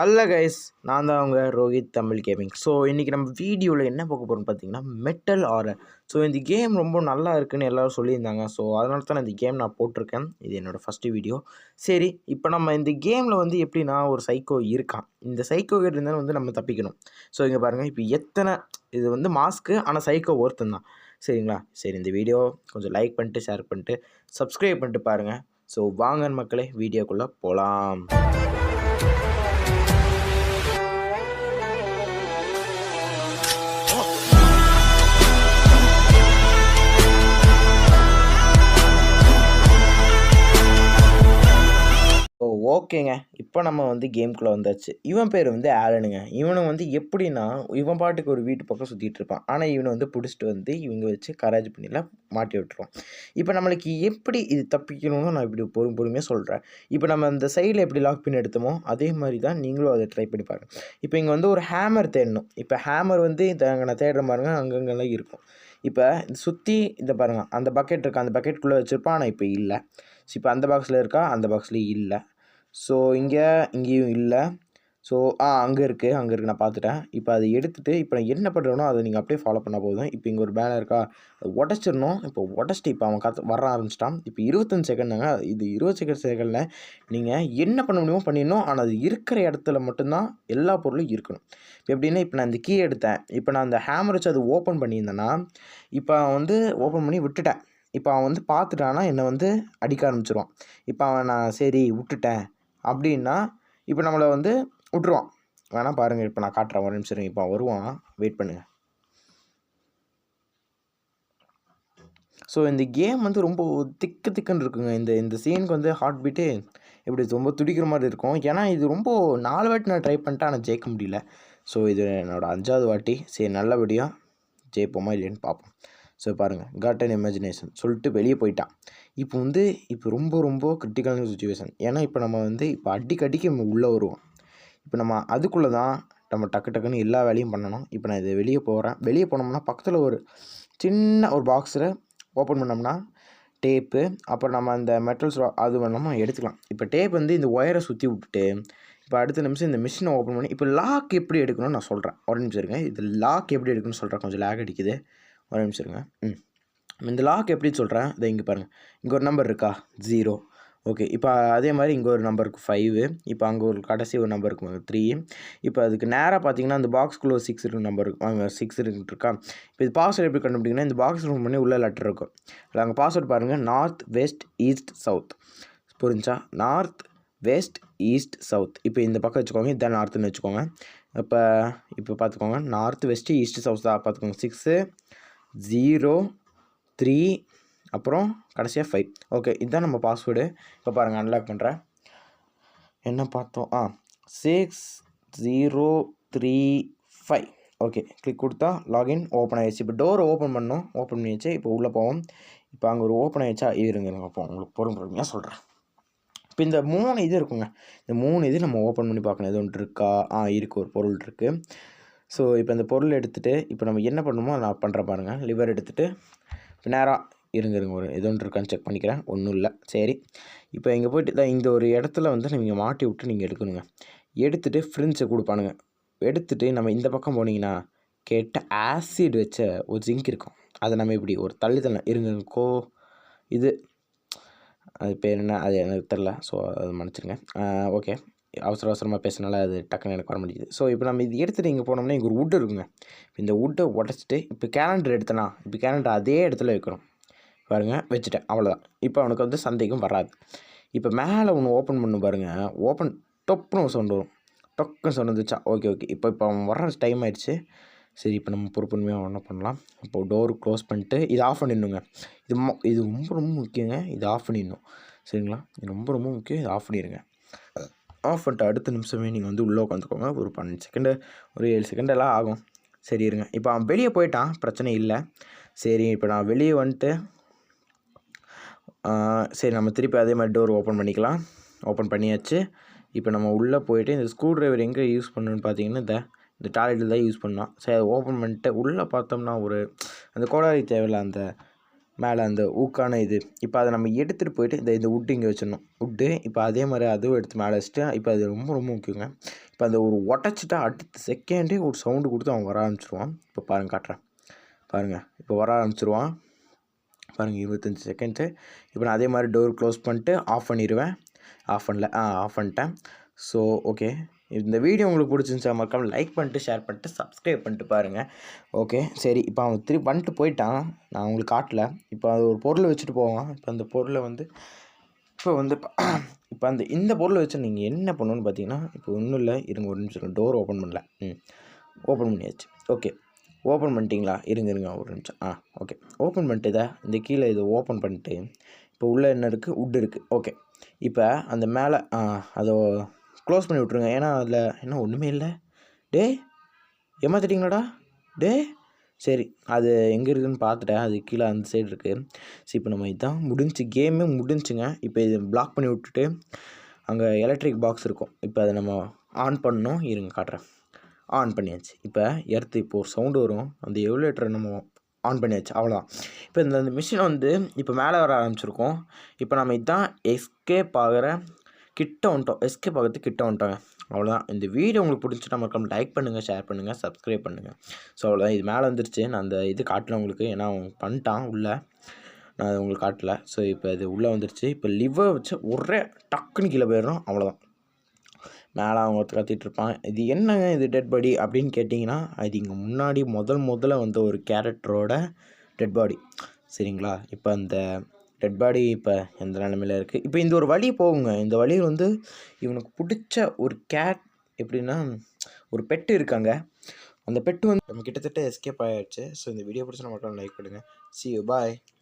Hello guys, நான் தான் அவங்க ரோஹித் தமிழ் கேமிங். ஸோ இன்றைக்கி நம்ம வீடியோவில் என்ன பார்க்க போகிறோம்னு பார்த்தீங்கன்னா மெட்டல் ஆரர். ஸோ இந்த கேம் ரொம்ப நல்லா இருக்குன்னு எல்லோரும் சொல்லியிருந்தாங்க. ஸோ அதனால தான் இந்த கேம் நான் போட்டிருக்கேன். இது என்னோடய ஃபஸ்ட்டு வீடியோ. சரி, இப்போ நம்ம இந்த கேமில் வந்து எப்படின்னா ஒரு சைக்கோ இருக்கான். இந்த சைக்கோ கிட்ட இருந்தாலும் வந்து நம்ம தப்பிக்கணும். ஸோ இங்கே பாருங்கள், இப்போ எத்தனை இது வந்து மாஸ்க்கு, ஆனால் சைக்கோ ஒருத்தன் தான். சரிங்களா? சரி, இந்த வீடியோ கொஞ்சம் லைக் பண்ணிட்டு ஷேர் பண்ணிட்டு சப்ஸ்கிரைப் பண்ணிட்டு பாருங்கள். ஸோ வாங்க மக்களே, வீடியோக்குள்ளே போகலாம். ஓகேங்க, இப்போ நம்ம வந்து கேம்குள்ளே வந்தாச்சு. இவன் பேர் வந்து ஆலனுங்க. இவனை வந்து எப்படின்னா, இவன் பாட்டுக்கு ஒரு வீட்டு பக்கம் சுற்றிட்டு இருப்பான். ஆனால் இவனை வந்து பிடிச்சிட்டு வந்து இவங்க வச்சு கராஜ் பண்ணிலாம் மாட்டி விட்டுருவோம். இப்போ நம்மளுக்கு எப்படி இது தப்பிக்கணும்னு நான் இப்படி பொறுமையாக சொல்கிறேன். இப்போ நம்ம அந்த சைடில் எப்படி லாக் பண்ணி எடுத்தோமோ அதே மாதிரி தான் நீங்களும் அதை ட்ரை பண்ணி பாருங்கள். இப்போ இங்கே வந்து ஒரு ஹேமர் தேடணும். இப்போ ஹேமர் வந்து அங்கே நான் தேடுற பாருங்க, அங்கங்கெல்லாம் இருக்கும். இப்போ சுற்றி இந்த பாருங்கள், அந்த பக்கெட் இருக்கா, அந்த பக்கெட்டுக்குள்ளே வச்சுருப்பான். ஆனால் இப்போ இல்லை. ஸோ இப்போ அந்த பாக்ஸில் இருக்கா, அந்த பாக்ஸ்லேயும் இல்லை. ஸோ இங்கேயும் இல்லை. ஸோ அங்கே இருக்குது நான் பார்த்துட்டேன். இப்போ அதை எடுத்துகிட்டு இப்போ நான் என்ன பண்ணுறேனோ அதை நீங்கள் அப்படியே ஃபாலோ பண்ணால் போதும். இப்போ இங்கே ஒரு பேனர் இருக்கா, அதை உடச்சிடணும். இப்போ உடச்சிட்டு இப்போ அவன் வர ஆரம்பிச்சிட்டான். இப்போ 25 செகண்டுங்க. இது 20 செகண்டில் நீங்கள் என்ன பண்ண முடியுமோ பண்ணிடணும். ஆனால் அது இருக்கிற இடத்துல மட்டும்தான் எல்லா பொருளும் இருக்கணும். இப்போ எப்படின்னா, இப்போ நான் இந்த கீ எடுத்தேன். இப்போ நான் அந்த ஹேமர் வச்சு அது ஓப்பன் பண்ணியிருந்தேன்னா, இப்போ அவன் வந்து ஓப்பன் பண்ணி விட்டுட்டேன். இப்போ அவன் வந்து பார்த்துட்டான்னா என்னை வந்து அடிக்க ஆரம்பிச்சிருவான். இப்போ அவன் நான் சரி விட்டுட்டேன் அப்படின்னா இப்போ நம்மளை வந்து விட்ருவான். வேணால் பாருங்கள், இப்போ நான் காட்டுறேன், ஒரு நிமிஷம். இப்போ வருவான், வெயிட் பண்ணுங்கள். ஸோ இந்த கேம் வந்து ரொம்ப திக்குன்னு இருக்குங்க. இந்த சீனுக்கு வந்து ஹார்ட் பீட்டு இப்படி ரொம்ப துடிக்கிற மாதிரி இருக்கும். ஏன்னா இது ரொம்ப 4 வாட்டி நான் ட்ரை பண்ணிட்டேன், ஆனால் ஜெயிக்க முடியல. ஸோ இது என்னோடய 5வது வாட்டி. சரி, நல்லபடியாக ஜெயிப்போமா இல்லைன்னு பார்ப்போம். ஸோ பாருங்கள், காட் அண்ட் இமேஜினேஷன் சொல்லிட்டு வெளியே போயிட்டான். இப்போ ரொம்ப கிரிட்டிக்கலான சுச்சுவேஷன். ஏன்னா இப்போ நம்ம வந்து இப்போ அடிக்கடிக்கு நம்ம உள்ளே வருவோம். இப்போ நம்ம அதுக்குள்ளே தான் நம்ம டக்குன்னு எல்லா வேலையும் பண்ணணும். இப்போ நான் இது வெளியே போகிறேன். வெளியே போனோம்னா பக்கத்தில் ஒரு சின்ன ஒரு பாக்ஸில் ஓப்பன் பண்ணோம்னா டேப்பு, அப்புறம் நம்ம அந்த மெட்டல்ஸ் அது வேணாமல் எடுத்துக்கலாம். இப்போ டேப் வந்து இந்த ஒயரை சுற்றி விட்டுட்டு இப்போ அடுத்த நிமிஷம் இந்த மிஷினை ஓப்பன் பண்ணி இப்போ லாக் எப்படி எடுக்கணும்னு நான் சொல்கிறேன். ஒரு நிமிஷம் இருங்க, இது லாக் எப்படி எடுக்கணும்னு சொல்கிறேன். கொஞ்சம் லேக் அடிக்குது, ஒரு நிமிஷம் இருங்க. இந்த லாக் எப்படி சொல்கிறேன், இதை இங்கே பாருங்கள். இங்கே ஒரு நம்பர் இருக்கா, 0. ஓகே, இப்போ அதே மாதிரி இங்கே ஒரு நம்பருக்கு 5. இப்போ அங்கே ஒரு கடைசி ஒரு நம்பருக்கு 3. இப்போ அதுக்கு நேராக பார்த்தீங்கன்னா அந்த பாக்ஸ்குள்ளே ஒரு 6 இருக்கு நம்பர் இருக்கு. அங்கே 6 இருக்கா. இப்போ இது பாஸ்வேர்டு எப்படி கண்டுபிடிங்கன்னா, இந்த பாக்ஸ் ரூம் பண்ணி உள்ள லெட்டர் இருக்கும். இல்லை அங்கே பாஸ்வேர்டு பாருங்கள், நார்த் வெஸ்ட் ஈஸ்ட் சவுத். புரிஞ்சா, நார்த் வெஸ்ட் ஈஸ்ட் சவுத். இப்போ இந்த பக்கம் வச்சுக்கோங்க, இதுதான் நார்த்துன்னு வச்சுக்கோங்க. இப்போ பார்த்துக்கோங்க, நார்த் வெஸ்ட்டு ஈஸ்ட் சவுத் தான் பார்த்துக்கோங்க. 6 0 3 அப்புறம் கடைசியாக 5. ஓகே, இதுதான் நம்ம பாஸ்வேர்டு. இப்போ பாருங்கள், அன்லாக் பண்ணுறேன். என்ன பார்த்தோம், 6 0 3 5. ஓகே, கிளிக் கொடுத்தா லாகின் ஓப்பன் ஆகிடுச்சு. இப்போ டோரை ஓப்பன் பண்ணோம், ஓப்பன் பண்ணிடுச்சு. இப்போ உள்ளே போவோம். இப்போ அங்கே ஒரு ஓப்பன் ஆகிடுச்சா, இருங்க அப்போ உங்களுக்கு பொறுமையாக சொல்கிறேன். இப்போ இந்த 3 இது இருக்குங்க. இந்த 3 இது நம்ம ஓப்பன் பண்ணி பார்க்கணும். எது ஒன்று இருக்கா, இருக்குது, ஒரு பொருள் இருக்குது. ஸோ இப்போ இந்த பொருள் எடுத்துகிட்டு இப்போ நம்ம என்ன பண்ணணுமோ நான் பண்ணுறேன் பாருங்கள். லிவர் எடுத்துகிட்டு இப்போ நேராக இருங்க ஒரு எது ஒன்று இருக்கான்னு செக் பண்ணிக்கிறேன். ஒன்றும் இல்லை. சரி, இப்போ இங்கே போய்ட்டு தான் இந்த ஒரு இடத்துல வந்து நீங்கள் மாட்டி விட்டு நீங்கள் எடுக்கணுங்க. எடுத்துகிட்டு ஃப்ரிண்ட்ஸை கொடுப்பானுங்க. எடுத்துகிட்டு நம்ம இந்த பக்கம் போனீங்கன்னா கேட்ட ஆசிட் வச்ச ஒரு ஜிங்க் இருக்கும். அதை நம்ம இப்படி ஒரு தள்ளி இருங்க இது அது பேர் என்ன, அது எனக்கு தெரில. ஸோ அது மன்னிச்சிருங்க. ஓகே, அவசரமாக பேசினால அது டக்குன்னு எனக்கு வர முடியுது. ஸோ இப்போ நம்ம இது எடுத்துகிட்டு இங்கே போனோம்னா இங்கே ஒரு வுட் இருக்குங்க. இந்த வுட்டை உடச்சிட்டு இப்போ கேலண்டர் எடுத்தனா, இப்போ கேலண்டர் அதே இடத்துல வைக்கணும். பாருங்கள், வச்சுட்டேன், அவ்வளோதான். இப்போ அவனுக்கு வந்து சந்தேகம் வராது. இப்போ மேலே ஒன்று ஓப்பன் பண்ணு பாருங்கள். ஓப்பன் டொப்புன்னு சவுண்டு வரும். டொக்குன்னு சவுண்டு வந்துச்சா, ஓகே. இப்போ அவன் வர்ற டைம் ஆயிடுச்சு. சரி, இப்போ நம்ம பொறுமையாக ஒன்றா பண்ணலாம். இப்போது டோரு க்ளோஸ் பண்ணிட்டு இதை ஆஃப் பண்ணிடணுங்க. இது ரொம்ப முக்கியங்க. இது ஆஃப் பண்ணிடணும், சரிங்களா? இது ரொம்ப முக்கியம். இது ஆஃப் பண்ணிடுங்க. ஆஃப் பண்ணிட்டு அடுத்த நிமிஷமே நீங்கள் வந்து உள்ளே உட்காந்துக்கோங்க. ஒரு 12 செகண்டு, ஒரு 7 செகண்ட் எல்லாம் ஆகும். சரி இருங்க, இப்போ அவன் வெளியே போயிட்டான், பிரச்சனை இல்லை. சரி, இப்போ நான் வெளியே வந்துட்டு சரி நம்ம திருப்பி அதே மாதிரி டோர் ஓப்பன் பண்ணிக்கலாம். ஓப்பன் பண்ணியாச்சு. இப்போ நம்ம உள்ளே போயிட்டு இந்த ஸ்க்ரூ ட்ரைவர் எங்கே யூஸ் பண்ணணுன்னு பார்த்தீங்கன்னா இந்த டாய்லெட்டில் தான் யூஸ் பண்ணோம். சரி, அதை ஓப்பன் பண்ணிட்டு உள்ளே பார்த்தோம்னா ஒரு அந்த கோடாரி தேவையில்ல, அந்த மேலே அந்த ஊக்கான இது. இப்போ அதை நம்ம எடுத்துகிட்டு போயிட்டு இந்த வுட்டு இங்கே வச்சிடணும். வுட்டு இப்போ அதே மாதிரி அதுவும் எடுத்து மேலே வச்சுட்டு இப்போ அது ரொம்ப ரொம்ப முக்கியங்க. இப்போ அந்த ஒரு உடச்சிட்டா அடுத்த செகண்டே ஒரு சவுண்டு கொடுத்து அவன் வர ஆரம்பிச்சிருவான். இப்போ பாருங்கள் காட்டுறேன் பாருங்கள். இப்போ வர ஆரம்பிச்சிருவான் பாருங்கள் 25 செகண்ட்ஸு. இப்போ நான் அதே மாதிரி டோர் க்ளோஸ் பண்ணிட்டு ஆஃப் பண்ணிடுவேன். ஆஃப் பண்ணிட்டேன். ஸோ ஓகே, இந்த வீடியோ உங்களுக்கு பிடிச்சிருந்துச்சா மறக்காம லைக் பண்ணிட்டு ஷேர் பண்ணிட்டு சப்ஸ்கிரைப் பண்ணிட்டு பாருங்கள். ஓகே சரி, இப்போ அவன் திருப்பி வந்துட்டு போயிட்டான். நான் உங்களுக்கு காட்டல. இப்போ அது ஒரு பொருளை வச்சுட்டு போவான். இப்போ அந்த பொருளை வந்து இப்போ இந்த பொருளை வச்சு நீங்கள் என்ன பண்ணணுன்னு பார்த்தீங்கன்னா, இப்போ ஒன்றும் இல்லை, இருங்க ஒரு நிமிஷம். டோர் ஓப்பன் பண்ணல. ஓப்பன் பண்ணியாச்சு. ஓகே, ஓப்பன் பண்ணிட்டீங்களா? இருங்க ஒரு நிமிஷம். ஓகே, ஓப்பன் பண்ணிட்டு இந்த கீழே இதை ஓப்பன் பண்ணிட்டு இப்போ உள்ளே என்ன இருக்குது? வுட் இருக்குது. ஓகே, இப்போ அந்த மேலே அதை க்ளோஸ் பண்ணி விட்ருங்க. ஏன்னா அதில் என்ன ஒன்றுமே இல்லை. ஏமாத்திட்டீங்களாடா சரி, அது எங்கே இருக்குதுன்னு பார்த்துட்டேன். அது கீழே அந்த சைடு இருக்குது. சரி, இப்போ நம்ம இதான் முடிஞ்சு, கேமே முடிஞ்சுங்க. இப்போ இது பிளாக் பண்ணி விட்டுட்டு அங்கே எலக்ட்ரிக் பாக்ஸ் இருக்கும். இப்போ அதை நம்ம ஆன் பண்ணணும். இருங்க காட்டுறேன். ஆன் பண்ணியாச்சு. இப்போ இப்போ ஒரு சவுண்டு வரும். அந்த எவுலேட்டரை நம்ம ஆன் பண்ணியாச்சு. அவ்வளோதான். இப்போ இந்த மிஷின் வந்து இப்போ மேலே வர ஆரம்பிச்சிருக்கோம். இப்போ நம்ம இதான் எஸ்கேப் ஆகிறதுக்கு கிட்ட வந்துட்டோங்க. அவ்வளோதான். இந்த வீடியோ உங்களுக்கு பிடிச்சிட்டா மறக்காம லைக் பண்ணுங்கள், ஷேர் பண்ணுங்கள், சப்ஸ்கிரைப் பண்ணுங்கள். ஸோ அவ்வளோதான். இது மேலே வந்துருச்சு. நான் அந்த இது காட்டல உங்களுக்கு, ஏன்னா அவன் பண்ணிட்டான் உள்ளே. நான் அது உங்களுக்கு காட்டல. ஸோ இப்போ இது உள்ளே வந்துருச்சு. இப்போ லிவர் வச்சு ஒரே டக்குன்னு கீழே போயிடணும். அவ்வளோதான். மேலே அவங்க ஒருத்தர் கத்திட்டு இருப்பான். இது என்னங்க இது டெட் பாடி அப்படின்னு கேட்டிங்கன்னா, அது இங்கே முன்னாடி முதல்ல வந்த ஒரு கேரக்டரோட டெட் பாடி. சரிங்களா? இப்போ அந்த டெட் பாடி இப்போ எந்த நிலமையில இருக்குது? இப்போ இந்த ஒரு வழி போகுங்க. இந்த வழியில் வந்து இவனுக்கு பிடிச்ச ஒரு கேட், எப்படின்னா ஒரு பெட்டு இருக்காங்க. அந்த பெட்டு வந்து நம்ம கிட்டத்தட்ட எஸ்கேப் ஆகிடுச்சு. ஸோ இந்த வீடியோ பிடிச்சி நம்ம மட்டும் லைக் பண்ணுங்கள். See you, bye.